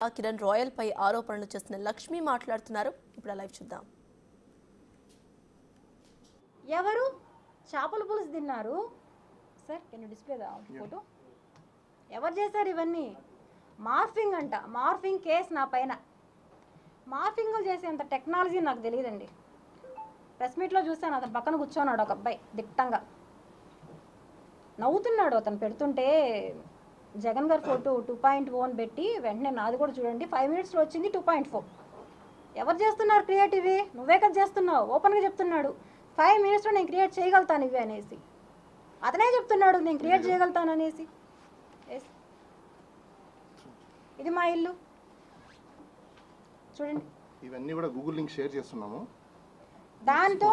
Kiran royal పై ఆరోపణలు చేస్తున్న లక్ష్మి మాట్లాడుతున్నారు. ఇప్పుడు లైవ్ చూద్దాం. ఎవరు చేపల పులుసు తిన్నారు sir? Can you display the photo? ఎవరు చేశారు ఇవన్నీ? మార్ఫింగ్ అంట, మార్ఫింగ్ కేసు నా పైన. మార్ఫింగ్లు చేసేంత టెక్నాలజీ నాకు తెలియదండి. ప్రెస్ మీట్లో చూశాను, అతను పక్కన కూర్చోన్నాడు ఒక అబ్బాయి దిట్టంగా నవ్వుతున్నాడు. అతను పెడుతుంటే జగన్ గారి ఫోటో 2.1 పెట్టి వెంటనే నాది కూడా చూడండి 5 minutesలో వచ్చింది 2.4. ఎవరు చేస్తున్నారు క్రియేట్? ఇవి నువ్వే కదా చేస్తున్నావు. ఓపెన్గా చెప్తున్నాడు 5 minutesలో నేను క్రియేట్ చేయగలుగుతాను ఇవి అనేసి. అతనే చెప్తున్నాడు నేను క్రియేట్ చేయగలుగుతాను అనేసి. ఎస్, ఇది మా ఇల్లు చూడండి. ఇవన్నీ కూడా గూగుల్ లింక్ షేర్ చేస్తున్నాము. దాంతో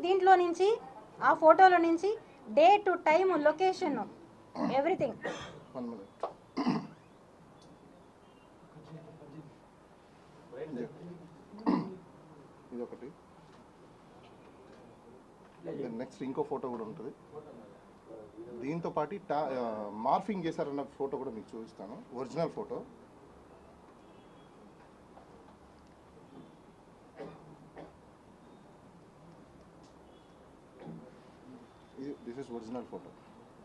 దీంట్లో నుంచి ఆ ఫోటోలో నుంచి డేట్, టైం, లొకేషన్, ఎవ్రీథింగ్. ఇది ఒకటి. నెక్స్ట్ ఇంకో ఫోటో కూడా ఉంటుంది. దీంతో పాటు మార్ఫింగ్ చేశారన్న ఫోటో కూడా మీకు చూపిస్తాను. Original photo. This is original photo.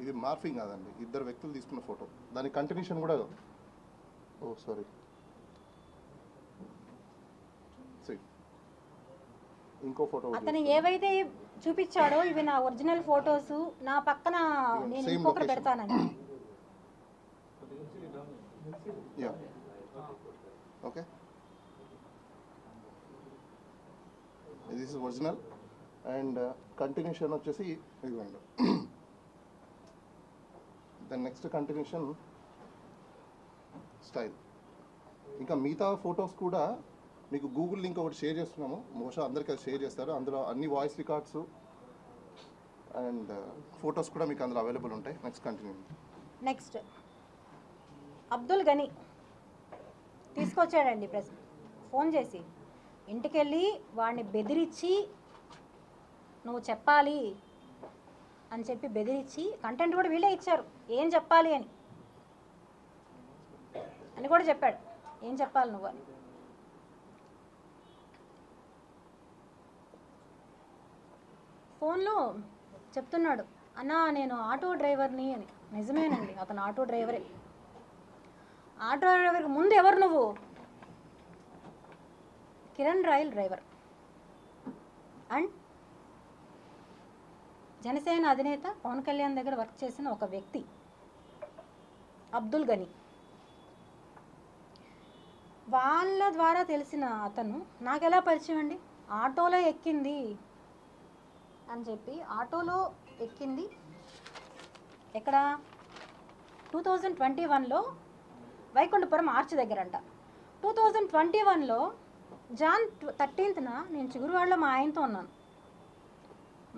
ఇది మార్ఫింగ్ కాదండి, ఇద్దరు వ్యక్తులు తీసుకున్న ఫోటో. దాని కంటిన్యూషన్ కూడా సారీ ఇంకో ఫోటో. అతను ఏవైతే చూపించాడో ఇవి నా ఒరిజినల్ ఫోటోస్. నా పక్కన నేను ఇంకొకటి పెడతానండి. Okay, this is original and continuation వచ్చేసి ఇదిగోండి. దాని నెక్స్ట్ కంటిన్యూషన్ స్టైల్. ఇంకా మిగతా ఫొటోస్ కూడా మీకు గూగుల్ లింక్ ఒకటి షేర్ చేస్తున్నాము. బహుశా అందరికీ అది షేర్ చేస్తారు. అందులో అన్ని వాయిస్ రికార్డ్స్ అండ్ ఫొటోస్ కూడా మీకు అందులో అవైలబుల్ ఉంటాయి. Next continue. నెక్స్ట్ అబ్దుల్ గని తీసుకొచ్చాడండి ప్రెస్ ఫోన్ చేసి. ఇంటికెళ్ళి వాడిని బెదిరించి నువ్వు చెప్పాలి అని చెప్పి బెదిరించి కంటెంట్ కూడా వీళ్ళే ఇచ్చారు ఏం చెప్పాలి అని కూడా చెప్పాడు. ఏం చెప్పాలి నువ్వు అని. ఫోన్లో చెప్తున్నాడు, అన్నా నేను ఆటో డ్రైవర్ని అని. నిజమేనండి, అతను ఆటో డ్రైవరే. ఆటో డ్రైవర్కి ముందు ఎవరు నువ్వు? Kiran royal driver and Janasena అధినేత పవన్ కళ్యాణ్ దగ్గర వర్క్ చేసిన ఒక వ్యక్తి అబ్దుల్ గని. వాళ్ళ ద్వారా తెలిసిన అతను నాకు ఎలా పరిచయం అండి? ఆటోలో ఎక్కింది అని చెప్పి, ఆటోలో ఎక్కింది ఎక్కడ? 2021లో వైకుంఠపురం ఆర్చ్ దగ్గర అంట. 2021లో Jan 13th నేను చిగురువాడలో మా ఆయనతో ఉన్నాను.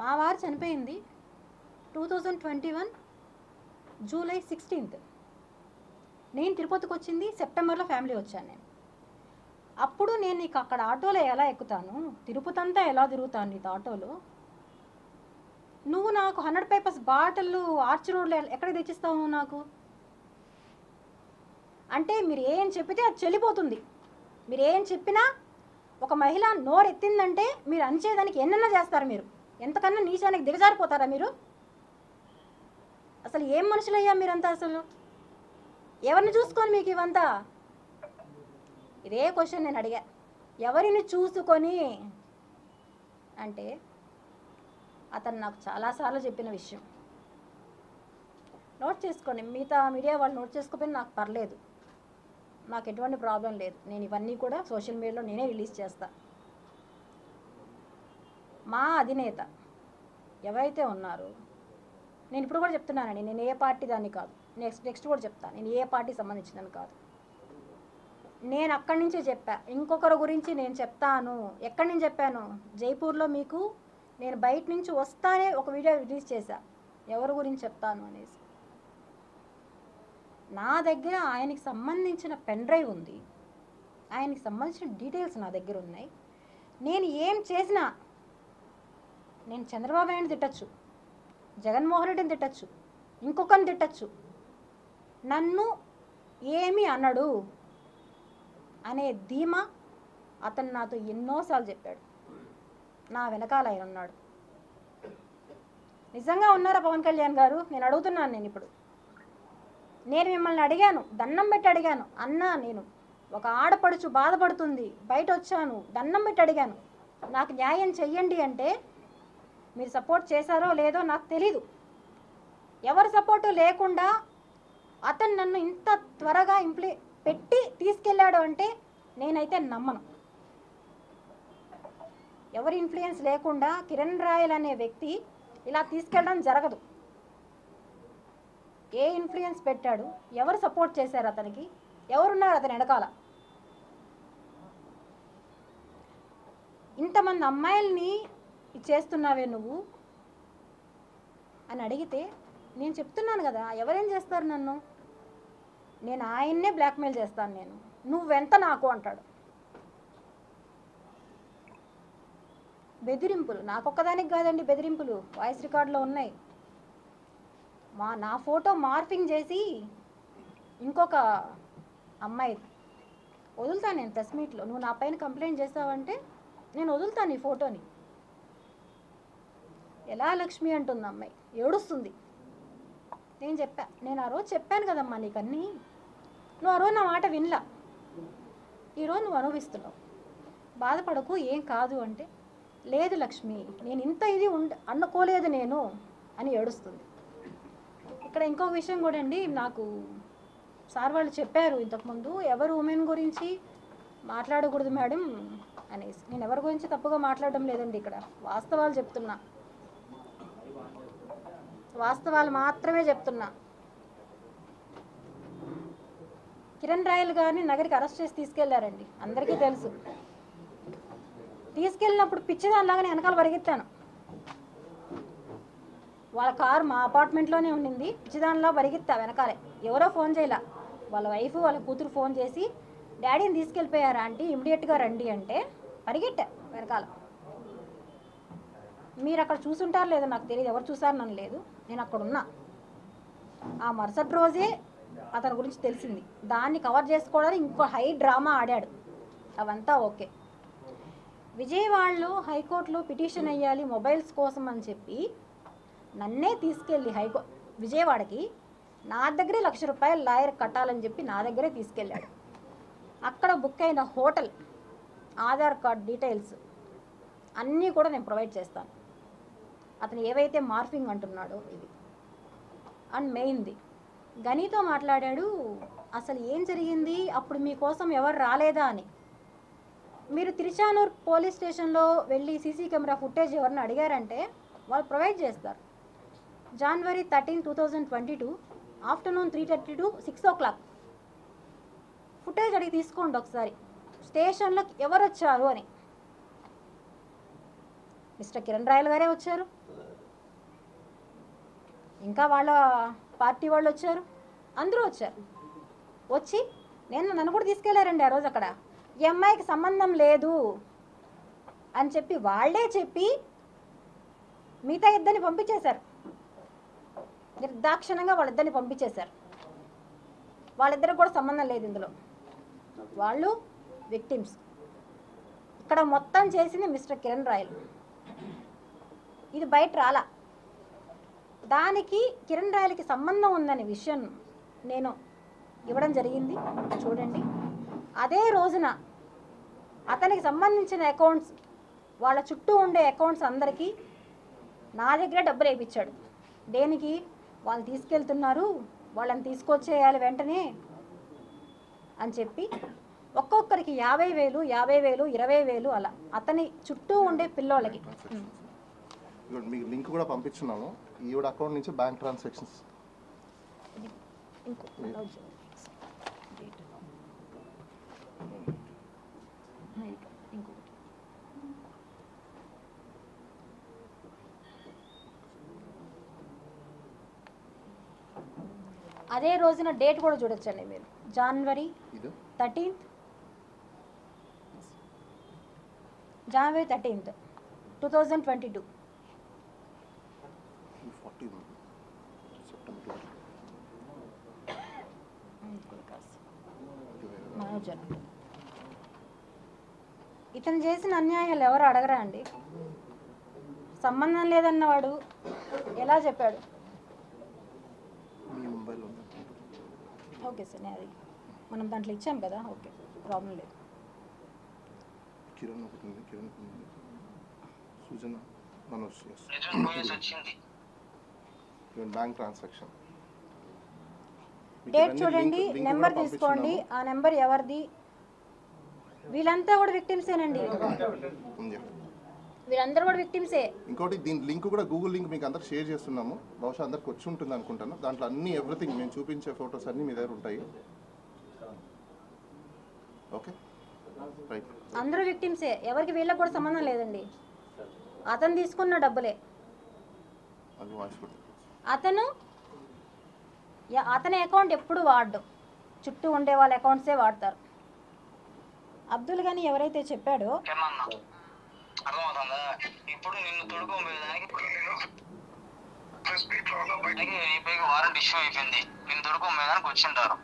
మా వారు చనిపోయింది 2021 July 16th. నేను తిరుపతికి వచ్చింది సెప్టెంబర్లో. ఫ్యామిలీ వచ్చాను నేను. అప్పుడు నేను నీకు అక్కడ ఆటోలో ఎలా ఎక్కుతాను? తిరుపతి అంతా ఎలా తిరుగుతాను నీకు ఆటోలో? నువ్వు నాకు 100 పేపర్స్ బాటిళ్ళు ఆర్చ్ రోడ్లో ఎక్కడ తెచ్చిస్తావు నువ్వు నాకు? అంటే మీరు ఏం చెప్పితే అది చెల్లిపోతుంది. మీరు ఏం చెప్పినా ఒక మహిళ నోరు ఎత్తిందంటే మీరు అంచేదానికి ఎన్నెన్నా చేస్తారు. మీరు ఎంతకన్నా నీచానికి దిగజారిపోతారా మీరు? అసలు ఏం మనుషులయ్యా మీరంతా? అసలు ఎవరిని చూసుకొని మీకు ఇవంతా? ఇదే క్వశ్చన్ నేను అడిగా. ఎవరిని చూసుకొని అంటే అతను నాకు చాలాసార్లు చెప్పిన విషయం. నోట్ చేసుకోండి. మిగతా మీడియా వాళ్ళు నోట్ చేసుకోకపోయినా నాకు పర్లేదు, నాకు ఎటువంటి ప్రాబ్లం లేదు. నేను ఇవన్నీ కూడా సోషల్ మీడియాలో నేనే రిలీజ్ చేస్తా. మా అధినేత ఎవరైతే ఉన్నారో, నేను ఇప్పుడు కూడా చెప్తున్నానండి, నేను ఏ పార్టీ దాన్ని కాదు. నెక్స్ట్ కూడా చెప్తాను, నేను ఏ పార్టీకి సంబంధించిందని కాదు. నేను అక్కడి నుంచే చెప్పా. ఇంకొకరి గురించి నేను చెప్తాను. ఎక్కడి నుంచి చెప్పాను? జైపూర్లో మీకు నేను బయట నుంచి వస్తానే ఒక వీడియో రిలీజ్ చేశా, ఎవరి గురించి చెప్తాను అనేసి. నా దగ్గర ఆయనకి సంబంధించిన పెన్ డ్రైవ్ ఉంది, ఆయనకి సంబంధించిన డీటెయిల్స్ నా దగ్గర ఉన్నాయి. నేను ఏం చేసినా, నేను చంద్రబాబు నాయుడు తిట్టచ్చు, జగన్మోహన్ రెడ్డిని తిట్టచ్చు, ఇంకొకరిని తిట్టచ్చు, నన్ను ఏమీ అన్నాడు. అనే ధీమా అతను నాతో ఎన్నోసార్లు చెప్పాడు. నా వెనకాల ఆయన ఉన్నాడు. నిజంగా ఉన్నారా పవన్ కళ్యాణ్ గారు? నేను అడుగుతున్నాను. నేను మిమ్మల్ని అడిగాను, దండం పెట్టి అడిగాను, అన్నా నేను ఒక ఆడపడుచు బాధపడుతుంది, బయట వచ్చాను, దండం పెట్టి అడిగాను, నాకు న్యాయం చెయ్యండి అంటే మీరు సపోర్ట్ చేశారో లేదో నాకు తెలీదు. ఎవరి సపోర్టు లేకుండా అతను నన్ను ఇంత త్వరగా పెట్టి తీసుకెళ్ళాడు అంటే నేనైతే నమ్మను. ఎవరి ఇన్ఫ్లుయెన్స్ లేకుండా కిరణ్ రాయల్ అనే వ్యక్తి ఇలా తీసుకెళ్ళడం జరగదు. ఏ ఇన్ఫ్లుయెన్స్ పెట్టాడు? ఎవరు సపోర్ట్ చేశారు అతనికి? ఎవరున్నారు అతని వెనకాల? ఇంతమంది అమ్మాయిల్ని చేస్తున్నావే నువ్వు అని అడిగితే నేను చెప్తున్నాను కదా, ఎవరేం చేస్తారు నన్ను? నేను ఆయన్నే బ్లాక్మెయిల్ చేస్తాను. నువ్వెంత నాకు అంటాడు. బెదిరింపులు నాకొక్కదానికి కాదండి, బెదిరింపులు వాయిస్ రికార్డులో ఉన్నాయి. నా ఫోటో మార్ఫింగ్ చేసి ఇంకొక అమ్మాయి వదులుతాను నేను ప్రెస్ మీట్లో. నువ్వు నా పైన కంప్లైంట్ చేస్తావంటే నేను వదులుతాను ఈ ఫోటోని. ఎలా లక్ష్మి అంటుంది అమ్మాయి, ఏడుస్తుంది. నేను ఆ రోజు చెప్పాను కదమ్మా నీకన్నీ, నువ్వు ఆ రోజు నా మాట వినలా, ఈరోజు నువ్వు అనుభవిస్తున్నావు, బాధపడకు ఏం కాదు అంటే, లేదు లక్ష్మి నేను ఇంత ఇది అనుకోలేదు నేను అని ఏడుస్తుంది. ఇక్కడ ఇంకొక విషయం కూడా అండి, నాకు సార్ వాళ్ళు చెప్పారు ఇంతకుముందు, ఎవరు ఉమెన్ గురించి మాట్లాడకూడదు మేడం అనేసి. నేను ఎవరి గురించి తప్పుగా మాట్లాడడం లేదండి, ఇక్కడ వాస్తవాలు చెప్తున్నా, వాస్తవాలు మాత్రమే చెప్తున్నా. కిరణ్ రాయల్ గారిని నగరికి అరెస్ట్ చేసి తీసుకెళ్లారండి, అందరికీ తెలుసు. తీసుకెళ్ళినప్పుడు పిచ్చిదానిలాగానే వెనకాల పరిగెత్తాను. వాళ్ళ కారు మా అపార్ట్మెంట్లోనే ఉండింది, పిచ్చిదానిలా పరిగెత్తా వెనకాలే. ఎవరో ఫోన్ చేయలే, వాళ్ళ వైఫ్ వాళ్ళ కూతురు ఫోన్ చేసి డాడీని తీసుకెళ్ళిపోయారా ఆంటీ, ఇమ్మీడియట్గా రండి అంటే పరిగెట్టా వెనకాల. మీరు అక్కడ చూసుంటారు లేదో నాకు తెలియదు, ఎవరు చూసారు నన్ను లేదు, నేను అక్కడ ఉన్నా. ఆ మరుసటి రోజే అతని గురించి తెలిసింది. దాన్ని కవర్ చేసుకోవడానికి ఇంకో హై డ్రామా ఆడాడు. అవంతా ఓకే. విజయవాడలో హైకోర్టులో పిటిషన్ వేయాలి మొబైల్స్ కోసం అని చెప్పి నన్నే తీసుకెళ్ళి విజయవాడకి నా దగ్గరే ₹1,00,000 లాయర్ కట్టాలని చెప్పి నా దగ్గరే తీసుకెళ్ళాడు. అక్కడ బుక్ అయిన హోటల్, ఆధార్ కార్డ్ డీటెయిల్స్ అన్నీ కూడా నేను ప్రొవైడ్ చేస్తాను. అతను ఏవైతే మార్ఫింగ్ అంటున్నాడో ఇది అండ్ మెయిన్ది గనితో మాట్లాడాడు. అసలు ఏం జరిగింది అప్పుడు, మీకోసం ఎవరు రాలేదా అని. మీరు తిరుచానూర్ పోలీస్ స్టేషన్లో వెళ్ళి సీసీ కెమెరా ఫుటేజ్ ఎవరిని అడిగారంటే వాళ్ళు ప్రొవైడ్ చేస్తారు. January 13, 2022 afternoon 3:30 to 6 o'clock footage అడిగి తీసుకోండి ఒకసారి, స్టేషన్లోకి ఎవరు వచ్చారు అని. మిస్టర్ కిరణ్ రాయల్ గారే వచ్చారు, ఇంకా వాళ్ళ పార్టీ వాళ్ళు వచ్చారు, అందరూ వచ్చారు. వచ్చి నన్ను కూడా తీసుకెళ్లారండి ఆ రోజు. అక్కడ ఈ అమ్మాయికి సంబంధం లేదు అని చెప్పి వాళ్ళే చెప్పి మిగతా ఇద్దరిని పంపించేశారు. నిర్దాక్షిణంగా వాళ్ళిద్దరిని పంపించేశారు. వాళ్ళిద్దరికి కూడా సంబంధం లేదు ఇందులో, వాళ్ళు విక్టిమ్స్. ఇక్కడ మొత్తం చేసింది మిస్టర్ కిరణ్ రాయల్. ఇది బయట రాలా. దానికి కిరణ్ రాయల్కి సంబంధం ఉందనే విషయం నేను ఇవ్వడం జరిగింది, చూడండి. అదే రోజున అతనికి సంబంధించిన అకౌంట్స్, వాళ్ళ చుట్టూ ఉండే అకౌంట్స్ అందరికీ నా దగ్గర డబ్బులు వేయించాడు. దేనికి? వాళ్ళు తీసుకెళ్తున్నారు, వాళ్ళని తీసుకొచ్చేయాలి వెంటనే అని చెప్పి ఒక్కొక్కరికి 50,000, 50,000, 20,000 అలా అతని చుట్టూ ఉండే పిల్లోళ్ళకి. మీకు లింక్ కూడా పంపించున్నాము, ఈవిడ అకౌంట్ నుంచి బ్యాంక్ ట్రాన్సాక్షన్స్. అదే రోజున డేట్ కూడా చూడొచ్చండి మీరు, January 13th, January 13th, 2022. Manoj ఇతను చేసిన అన్యాయాలు ఎవరు అడగరా అండి? సంబంధం లేదన్నవాడు ఎలా చెప్పాడు? మీ మొబైల్ ఉంది. ఓకే సార్, నేను అది మనం దాంట్లో ఇచ్చాం కదా, ఓకే ప్రాబ్లం లేదు. కిరణ్ ఒకటి ఉంది, కిరణ్ ఉంది, సూజన, మనోజ్. బ్యాంక్ ట్రాన్సాక్షన్ డేట్ చూడండి, నెంబర్ తీసుకోండి, ఆ నెంబర్ ఎవరిది? వీళ్ళంతా కూడా విక్టిమ్సేనండి, వీళ్ళందరూ కూడా విక్టిమ్సే. ఇంకోటి దీని లింక్ కూడా గూగుల్ లింక్ మీకు అందరికి షేర్ చేస్తున్నాము, బహుశా అందరికి వచ్చి ఉంటుంది అనుకుంటాను. దాంట్లో అన్ని ఎవ్రీథింగ్ మేము చూపించే ఫొటోస్ అన్నీ మీ దగ్గర ఉంటాయి. Okay right. అందరూ విక్టిమ్సే, ఎవరికి వీళ్ళకి కూడా సంబంధం లేదండి. అతను తీసుకున్న డబ్బులే. అతని అకౌంట్ ఎప్పుడు వాడడం, చుట్టూ ఉండే వాళ్ళ అకౌంట్సే వాడతారు. అబ్దుల్ గని ఎవరైతే చెప్పాడో అర్థమవుతుందా? ఇప్పుడు నిన్ను తొడుకోబోయేదానికి వారెంట్ ఇష్యూ అయిపోయింది. నిన్ను తొడుకోబోయేదానికి వచ్చింటారు.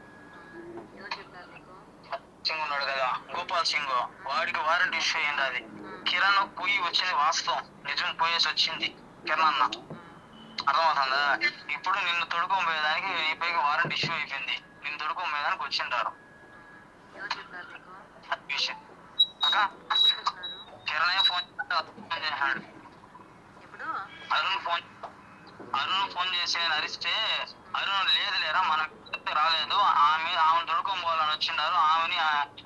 సింగ్ ఉన్నాడు కదా, గోపాల్ సింగ్, వాడికి వారెంట్ ఇష్యూ అయింది. అది కిరణ్ పోయి వచ్చింది, వాస్తవం నిజం, పోయేసి వచ్చింది కిరణ్ అన్న. అర్థమవుతుందా? ఇప్పుడు నిన్ను తొడుకోబోయేదానికి నీపైకి వారెంట్ ఇష్యూ అయిపోయింది. నిన్ను తొడుకోబోయేదానికి వచ్చింటారు. కిరణ్ ఫోన్ చేశాడు, అరుణ్ ఫోన్ చేసి అరిస్తే అరుణ్ లేదు లేరా మనకు రాలేదు, ఆమెను దొడుకోపోవాలని వచ్చిండారు, ఆమెని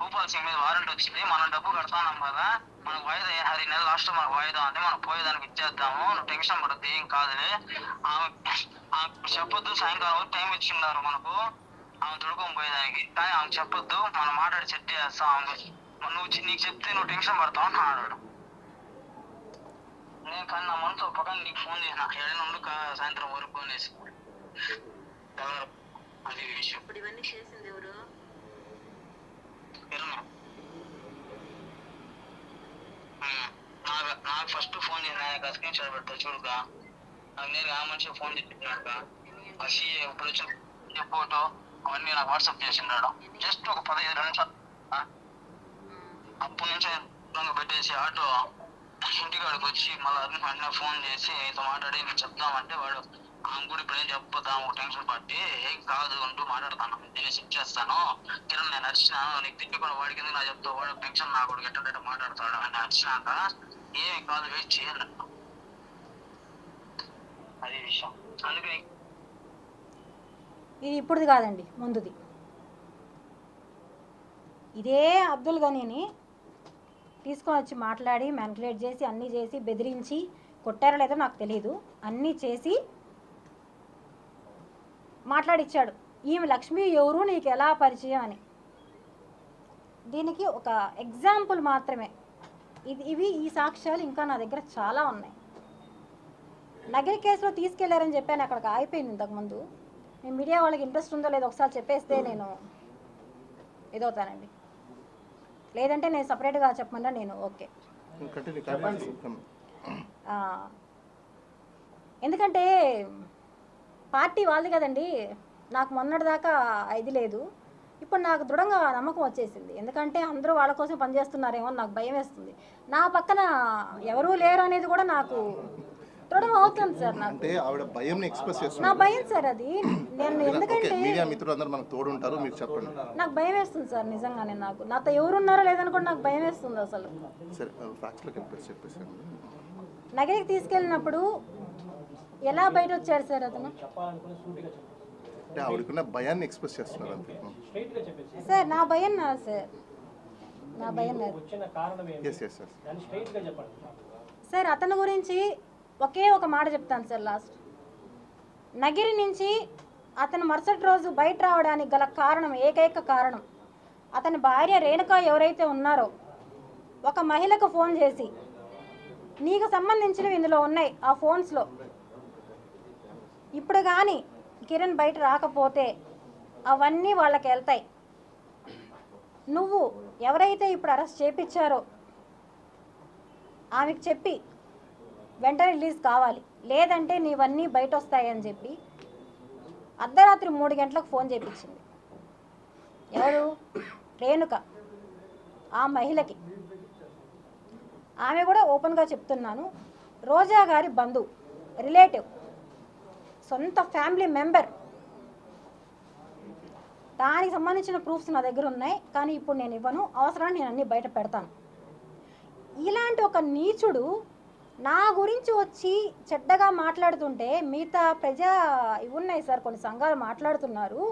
గోపాల్ సింగ్ మీద వారెంట్ వచ్చింది, మనం డబ్బు కడతాన్నాం కదా, మనకు వాయిదా 6 నెలల లాస్ట్ మనకు వాయిదా అంటే మనం పోయేదానికి ఇచ్చేద్దాము, నువ్వు టెన్షన్ పడుతుంది, ఏం కాదులే, ఆమె చెప్పొద్దు, సాయంకాలం వరకు టైం ఇచ్చిన్నారు మనకు ఆమె దొడుకొని పోయేదానికి, కానీ ఆమె చెప్పొద్దు, మనం మాట్లాడి సెట్ చేస్తాం, నువ్వు నీకు చెప్తే నువ్వు టెన్షన్ పడతావు అన్నాడు. నేను కానీ నా మనసు పక్కన నీకు ఫోన్ చేసిన 7 నుండి సాయంత్రం వరకు అనేసి. అది విషయం. ఇప్పుడు ఇవన్నీ చేసింది ఎవరు? నాకు ఫస్ట్ ఫోన్ చేసిన ఆయన స్క్రీన్ షాట్ పెడతాడు చూడుగా, నాకు నేను ఆ మనిషి ఫోన్ చెప్పినాక ఇప్పుడు వచ్చిన ఫోటో అవన్నీ నాకు వాట్సాప్ చేసినాడు. జస్ట్ ఒక 15 నిమిషాలు అప్పటి నుంచి పెట్టేసి ఆటో ఇంటికాడికి వచ్చి మళ్ళీ వెంటనే ఫోన్ చేసి నీతో మాట్లాడి నీకు చెప్తామంటే వాడు ఆమె కూడా ఇప్పుడు ఏం చెప్పతాము టెన్షన్ పట్టి ఏం కాదు అంటూ మాట్లాడతాను, నేను చెక్ చేస్తాను, కిరణ్ నేను అరిచినాను, నీకు తిట్టుకుని వాడికి ఎందుకు నా చెప్తావు, వాడు టెన్షన్ నా కూడా ఎట్ట మాట్లాడతాడు అని అరిచినాక ఏమి కాదు వెయిట్ చేయాలి, అది విషయం. అందుకని ఇది ఇప్పుడుది కాదండి, ముందుది. ఇదే అబ్దుల్ గనీని తీసుకొని వచ్చి మాట్లాడి మ్యానిపులేట్ చేసి అన్నీ చేసి బెదిరించి కొట్టారో లేదో నాకు తెలియదు, అన్నీ చేసి మాట్లాడిచ్చాడు. ఈమె లక్ష్మి ఎవరు, నీకు ఎలా పరిచయం అని. దీనికి ఒక ఎగ్జాంపుల్ మాత్రమే ఇవి. ఈ సాక్ష్యాలు ఇంకా నా దగ్గర చాలా ఉన్నాయి. నగిరి కేసులో తీసుకెళ్లారని చెప్పాను, అక్కడికి ఆగిపోయింది ఇంతకుముందు. నేను మీడియా వాళ్ళకి ఇంట్రెస్ట్ ఉందో లేదో ఒకసారి చెప్పేస్తే నేను ఇదవుతానండి, లేదంటే నేను సపరేట్గా చెప్పమన్నా నేను ఓకే. ఎందుకంటే పార్టీ వాళ్ళది కదండి, నాకు మొన్నటిదాకా ఇది లేదు, ఇప్పుడు నాకు దృఢంగా నమ్మకం వచ్చేసింది. ఎందుకంటే అందరూ వాళ్ళ కోసం పనిచేస్తున్నారేమో నాకు భయం వేస్తుంది. నా పక్కన ఎవరూ లేరు అనేది కూడా నాకు దృఢం అవుతుంది సార్. నాకు ఆవిడ భయం ఎక్స్‌ప్రెస్ చేస్తున్నారు. నా భయం సార్ అది. నేను ఎందుకంటే మీడియా మిత్రులందరూ మనకు తోడు ఉంటారు, మీరు చెప్పండి. నాకు భయం వేస్తుంది సార్ నిజంగానే. నాతో ఎవరున్నారో లేదని కూడా నాకు భయం వేస్తుంది అసలు. సరే ఫ్యాక్ట్‌లోకి చెప్పేసి నగరికి తీసుకెళ్ళినప్పుడు ఎలా బయట వచ్చాడు సార్ అతను? అంటే ఆవిడకున్న భయాన్ని ఎక్స్‌ప్రెస్ చేస్తున్నారు అంతే. సార్ నా భయం నా సార్, నా భయం నాది. సార్ అతని గురించి ఒకే ఒక మాట చెప్తాను సార్ లాస్ట్. నగిరి నుంచి అతను మరుసటి రోజు బయట రావడానికి గల కారణం, ఏకైక కారణం, అతని భార్య రేణుక ఎవరైతే ఉన్నారో ఒక మహిళకు ఫోన్ చేసి నీకు సంబంధించినవి ఇందులో ఉన్నాయి ఆ ఫోన్స్లో, ఇప్పుడు కానీ కిరణ్ బయట రాకపోతే అవన్నీ వాళ్ళకి వెళ్తాయి, నువ్వు ఎవరైతే ఇప్పుడు అరెస్ట్ చేయించారో ఆమెకు చెప్పి వెంటనే రిలీజ్ కావాలి, లేదంటే నీవన్నీ బయట వస్తాయని చెప్పి అర్ధరాత్రి 3 గంటలకు ఫోన్ చేయించింది. ఎవరు? రేణుక. ఆ మహిళకి ఆమె కూడా ఓపెన్గా చెప్తున్నాను, రోజా గారి బంధువు, రిలేటివ్, సొంత ఫ్యామిలీ మెంబర్. దానికి సంబంధించిన ప్రూఫ్స్ నా దగ్గర ఉన్నాయి, కానీ ఇప్పుడు నేను ఇవ్వను. అవసరాన్ని నేను అన్నీ బయట పెడతాను. ఇలాంటి ఒక నీచుడు నా గురించి వచ్చి చెడ్డగా మాట్లాడుతుంటే మిగతా ఇవి ఉన్నాయి సార్, కొన్ని సంఘాలు మాట్లాడుతున్నారు,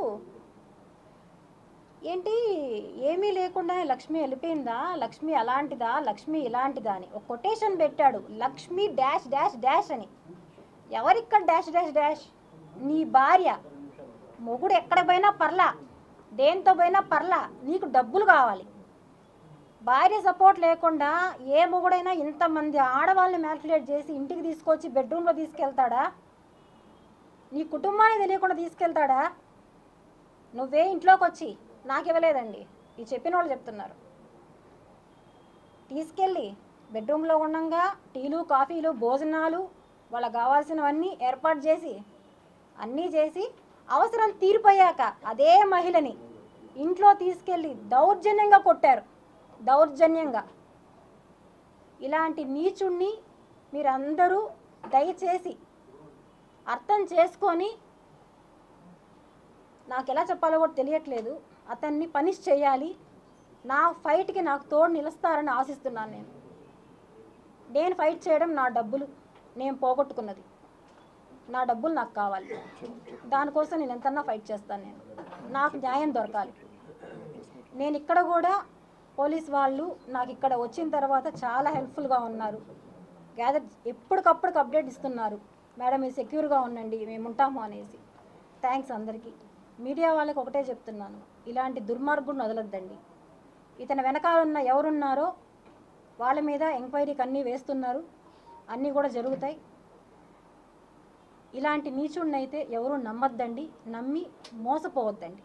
ఏంటి ఏమీ లేకుండానే లక్ష్మి వెళ్ళిపోయిందా, లక్ష్మి అలాంటిదా, లక్ష్మి ఇలాంటిదా అని ఒక కొటేషన్ పెట్టాడు. లక్ష్మి డాష్ డాష్ డాష్ అని. ఎవరిక్కడ డాష్ డాష్ డాష్? నీ భార్య. మొగుడు ఎక్కడ పోయినా పర్లా, దేంతో పోయినా పర్లా, నీకు డబ్బులు కావాలి. భార్య సపోర్ట్ లేకుండా ఏ మొగుడైనా ఇంతమంది ఆడవాళ్ళని మ్యానిపులేట్ చేసి ఇంటికి తీసుకొచ్చి బెడ్రూమ్లో తీసుకెళ్తాడా? నీ కుటుంబాన్ని తెలియకుండా తీసుకెళ్తాడా? నువ్వే ఇంట్లోకి వచ్చి నాకు ఇవ్వలేదండి, ఈ చెప్పిన వాళ్ళు చెప్తున్నారు, తీసుకెళ్ళి బెడ్రూమ్లో ఉండగా టీలు కాఫీలు భోజనాలు వాళ్ళకి కావాల్సినవన్నీ ఏర్పాటు చేసి అన్నీ చేసి అవసరం తీరిపోయాక అదే మహిళని ఇంట్లో తీసుకెళ్ళి దౌర్జన్యంగా కొట్టారు. దౌర్జన్యంగా. ఇలాంటి నీచుణ్ణి మీరందరూ దయచేసి అర్థం చేసుకొని, నాకు ఎలా చెప్పాలో కూడా తెలియట్లేదు, అతన్ని పనిష్ చేయాలి. నా ఫైట్కి నాకు తోడు నిలుస్తారని ఆశిస్తున్నాను. నేను ఫైట్ చేయడం నా డబ్బులు, నేను పోగొట్టుకున్నది నా డబ్బులు నాకు కావాలి. దానికోసం నేను ఎంతన్నా ఫైట్ చేస్తాను. నాకు న్యాయం దొరకాలి. నేను ఇక్కడ కూడా పోలీస్ వాళ్ళు నాకు ఇక్కడ వచ్చిన తర్వాత చాలా హెల్ప్ఫుల్గా ఉన్నారు. ఎప్పటికప్పుడు అప్డేట్ ఇస్తున్నారు, మేడం మీరు సెక్యూర్గా ఉండండి, మేము ఉంటాము అనేసి. థ్యాంక్స్ అందరికీ. మీడియా వాళ్ళకి ఒకటే చెప్తున్నాను, ఇలాంటి దుర్మార్గుడిని వదలొద్దండి. ఇతని వెనకాలన్న ఎవరున్నారో వాళ్ళ మీద ఎంక్వైరీకి అన్నీ వేస్తున్నారు, అన్నీ కూడా జరుగుతాయి. ఇలాంటి నీచుడిని అయితే ఎవరు నమ్మొద్దండి, నమ్మి మోసపోవద్దండి.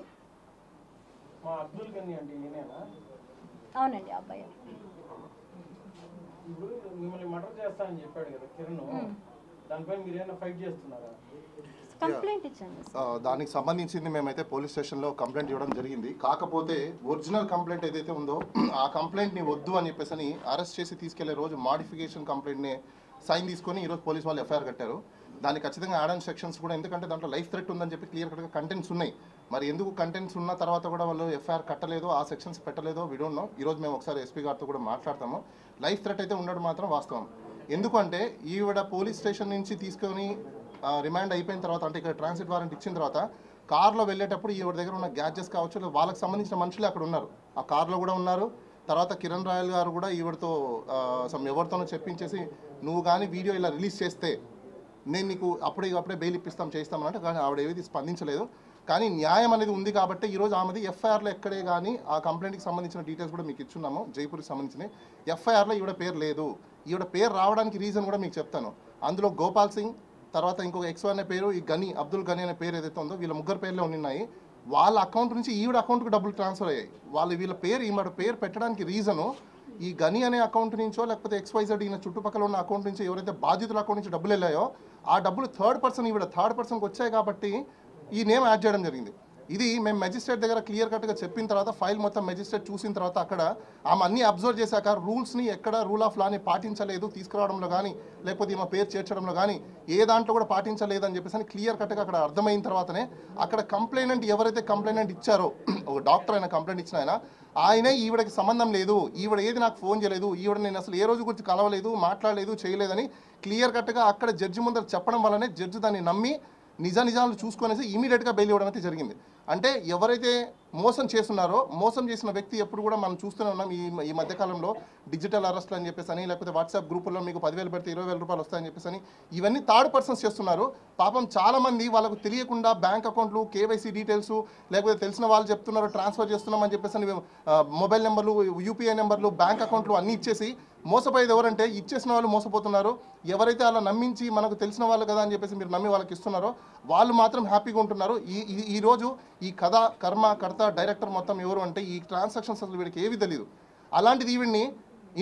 అవునండి, అబ్బాయి కంప్లైంట్ ఇచ్చాను. దానికి సంబంధించింది మేమైతే పోలీస్ స్టేషన్లో కంప్లైంట్ ఇవ్వడం జరిగింది. కాకపోతే ఒరిజినల్ కంప్లైంట్ ఏదైతే ఉందో ఆ కంప్లైంట్ని వద్దు అని చెప్పేసి అరెస్ట్ చేసి తీసుకెళ్లే రోజు మాడిఫికేషన్ కంప్లైంట్ని సైన్ తీసుకొని ఈరోజు పోలీస్ వాళ్ళు ఎఫ్ఐఆర్ కట్టారు. దానికి ఖచ్చితంగా యాడ్ ఆన్ సెక్షన్స్ కూడా, ఎందుకంటే దాంట్లో లైఫ్ థ్రెట్ ఉందని చెప్పి క్లియర్ కట్గా కంటెంట్స్ ఉన్నాయి. మరి ఎందుకు కంటెంట్స్ ఉన్న తర్వాత కూడా వాళ్ళు ఎఫ్ఐఆర్ కట్టలేదో, ఆ సెక్షన్స్ పెట్టలేదో వి డోంట్ నో. ఈరోజు మేము ఒకసారి ఎస్పీ గారితో కూడా మాట్లాడతాము. లైఫ్ థ్రెట్ అయితే ఉండడం మాత్రం వాస్తవం. ఎందుకంటే ఈవిడ పోలీస్ స్టేషన్ నుంచి తీసుకొని రిమాండ్ అయిపోయిన తర్వాత, అంటే ఇక్కడ ట్రాన్సిట్ వారెంట్ ఇచ్చిన తర్వాత కార్లో వెళ్ళేటప్పుడు ఈవిడ దగ్గర ఉన్న గ్యాడ్జెట్స్ కావచ్చు, వాళ్ళకి సంబంధించిన మనుషులు అక్కడ ఉన్నారు, ఆ కార్లో కూడా ఉన్నారు. తర్వాత కిరణ్ రాయల్ గారు కూడా ఈవిడతో ఎవరితోనో చెప్పించేసి, నువ్వు కానీ వీడియో ఇలా రిలీజ్ చేస్తే నేను నీకు అప్పుడే బెయిల్ చేస్తామని అంటే, కానీ ఆవిడ ఏది స్పందించలేదు. కానీ న్యాయం అనేది ఉంది కాబట్టి ఈరోజు ఆమెది ఎఫ్ఐఆర్లో ఎక్కడే కానీ ఆ కంప్లైంట్కి సంబంధించిన డీటెయిల్స్ కూడా మీకు ఇచ్చున్నాము. జైపూర్కి సంబంధించిన ఎఫ్ఐఆర్లో ఈవిడ పేరు లేదు. ఈవిడ పేరు రావడానికి రీజన్ కూడా మీకు చెప్తాను. అందులో గోపాల్ సింగ్, తర్వాత ఇంకొక ఎక్స్ అనే పేరు, ఈ అబ్దుల్ గని అనే పేరు ఏదైతే ఉందో వీళ్ళ ముగ్గురు పేర్లే ఉన్నాయి. వాళ్ళ అకౌంట్ నుంచి ఈవిడ అకౌంట్కి డబ్బులు ట్రాన్స్ఫర్ అయ్యాయి. వీళ్ళ పేరు ఈవిడ పేరు పెట్టడానికి రీజను, ఈ గని అనే అకౌంట్ నుంచో లేకపోతే XYZ ఈయన చుట్టుపక్కల ఉన్న అకౌంట్ నుంచి ఎవరైతే బాధితుల అకౌంట్ నుంచి డబ్బులు వెళ్ళాయో ఆ డబ్బులు థర్డ్ పర్సన్కి వచ్చాయి కాబట్టి ఈ నేమ్ యాడ్ చేయడం జరిగింది. ఇది మేము మెజిస్ట్రేట్ దగ్గర క్లియర్ కట్గా చెప్పిన తర్వాత, ఫైల్ మొత్తం మెజిస్ట్రేట్ చూసిన తర్వాత అక్కడ ఆమె అన్నీ అబ్జర్వ్ చేశాక రూల్స్ని ఎక్కడ రూల్ ఆఫ్ లాని పాటించలేదు, తీసుకురావడంలో కానీ లేకపోతే ఈమె పేరు చేర్చడంలో కానీ ఏ దాంట్లో కూడా పాటించలేదు అని చెప్పేసి క్లియర్ కట్గా అక్కడ అర్థమైన తర్వాతనే అక్కడ కంప్లైనెంట్ ఎవరైతే కంప్లైనెంట్ ఇచ్చారో, ఒక డాక్టర్ అయినా కంప్లైంట్ ఇచ్చిన ఆయనే ఈవిడకి సంబంధం లేదు, ఈవిడ ఏది నాకు ఫోన్ చేయలేదు, ఈవిడ నేను అసలు ఏ రోజు గురించి కలవలేదు, మాట్లాడలేదు, చేయలేదని క్లియర్ కట్గా అక్కడ జడ్జి ముందర చెప్పడం వల్లనే జడ్జి దాన్ని నమ్మి నిజాలు చూసుకొనేసి ఇమీడియట్గా బెయిల్ ఇవ్వడం అయితే జరిగింది. అంటే ఎవరైతే మోసం చేస్తున్నారో, మోసం చేసిన వ్యక్తి ఎప్పుడు కూడా మనం చూస్తూనే ఉన్నాం. ఈ మధ్యకాలంలో డిజిటల్ అరెస్ట్లు అని చెప్పేసి లేకపోతే వాట్సాప్ గ్రూపుల్లో మీకు 10,000 పెడితే 20,000 రూపాయలు వస్తాయని చెప్పేసి ఇవన్నీ థర్డ్ పర్సన్స్ చేస్తున్నారు. పాపం చాలామంది వాళ్ళకు తెలియకుండా బ్యాంక్ అకౌంట్లు, KYC డీటెయిల్స్, లేకపోతే తెలిసిన వాళ్ళు చెప్తున్నారు ట్రాన్స్ఫర్ చేస్తున్నామని చెప్పేసి మొబైల్ నెంబర్లు, UPI నెంబర్లు, బ్యాంక్ అకౌంట్లు అన్నీ ఇచ్చేసి మోసపోయేది ఎవరంటే ఇచ్చేసిన వాళ్ళు మోసపోతున్నారు. ఎవరైతే అలా నమ్మించి మనకు తెలిసిన వాళ్ళు కదా అని చెప్పేసి మీరు నమ్మి వాళ్ళకి ఇస్తున్నారో వాళ్ళు మాత్రం హ్యాపీగా ఉంటున్నారు. ఈరోజు ఈ కథ, కర్మ, కర్త, డైరెక్టర్ మొత్తం ఎవరు అంటే ఈ ట్రాన్సాక్షన్స్ అసలు వీడికి ఏవి తెలియదు. అలాంటిది ఈవిడ్ని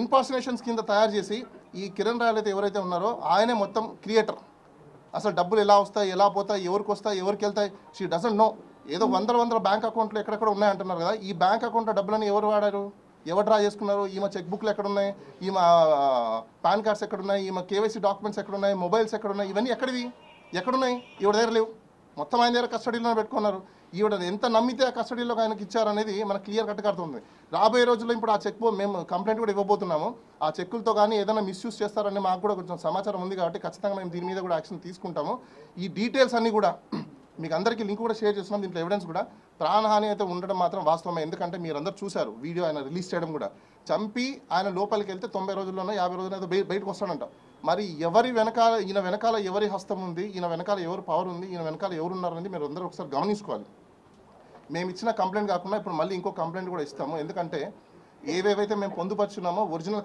ఇన్పర్సనేషన్స్ కింద తయారు చేసి ఈ కిరణ్ రాయల్ అయితే ఎవరైతే ఉన్నారో ఆయనే మొత్తం క్రియేటర్. అసలు డబ్బులు ఎలా వస్తాయి, ఎలా పోతాయి, ఎవరికి వస్తాయి, ఎవరికి వెళ్తాయి, షీ డజంట్ నో. ఏదో వందల బ్యాంక్ అకౌంట్లు ఎక్కడెక్కడ ఉన్నాయంటున్నారు కదా, ఈ బ్యాంక్ అకౌంట్లో డబ్బులని ఎవరు వాడారు? ఎవరు డ్రా చేసుకున్నారు, ఈమె చెక్ బుక్లు ఎక్కడున్నాయి, ఈమె పాన్ కార్డ్స్ ఎక్కడున్నాయి, ఈమె కేవైసీ డాక్యుమెంట్స్ ఎక్కడున్నాయి, మొబైల్స్ ఎక్కడున్నాయి, ఇవన్నీ ఎక్కడున్నాయి? ఈవిడ దగ్గర లేవు, మొత్తం ఆయన దగ్గర కస్టడీలో పెట్టుకున్నారు. ఈవిడ ఎంత నమ్మితే ఆ కస్టడీలో ఆయనకి ఇచ్చారనేది మనకు క్లియర్ కట్గా అర్థమవుతుంది. రాబోయే రోజుల్లో ఇప్పుడు ఆ చెక్ మేము కంప్లైంట్ కూడా ఇవ్వబోతున్నాము. ఆ చెక్కులతో కానీ ఏదైనా మిస్యూజ్ చేస్తారని మాకు కూడా కొంచెం సమాచారం ఉంది కాబట్టి ఖచ్చితంగా మేము దీని మీద కూడా యాక్షన్ తీసుకుంటాము. ఈ డీటెయిల్స్ అన్నీ కూడా మీకు అందరికీ లింక్ కూడా షేర్ చేస్తున్నాం. దీంట్లో ఎవిడెన్స్ కూడా ప్రాణహాని అయితే ఉండడం మాత్రం వాస్తవమే. ఎందుకంటే మీరందరూ చూశారు వీడియో, ఆయన రిలీజ్ చేయడం కూడా. చంపి ఆయన లోపలికి వెళ్తే 90 రోజుల్లోనో 50 రోజుల్లో బయటకు వస్తాడంట. మరి ఈయన వెనకాల ఎవరి హస్తం ఉంది, ఈయన వెనకాల ఎవరు పవర్ ఉంది, ఈయన వెనకాల ఎవరు ఉన్నారనేది మీరు అందరూ ఒకసారి గమనించుకోవాలి. మేము ఇచ్చిన కంప్లైంట్ కాకుండా ఇప్పుడు మళ్ళీ ఇంకో కంప్లైంట్ కూడా ఇస్తాము. ఎందుకంటే ఏవేవైతే మేము పొందుపరుచున్నామో ఒరిజినల్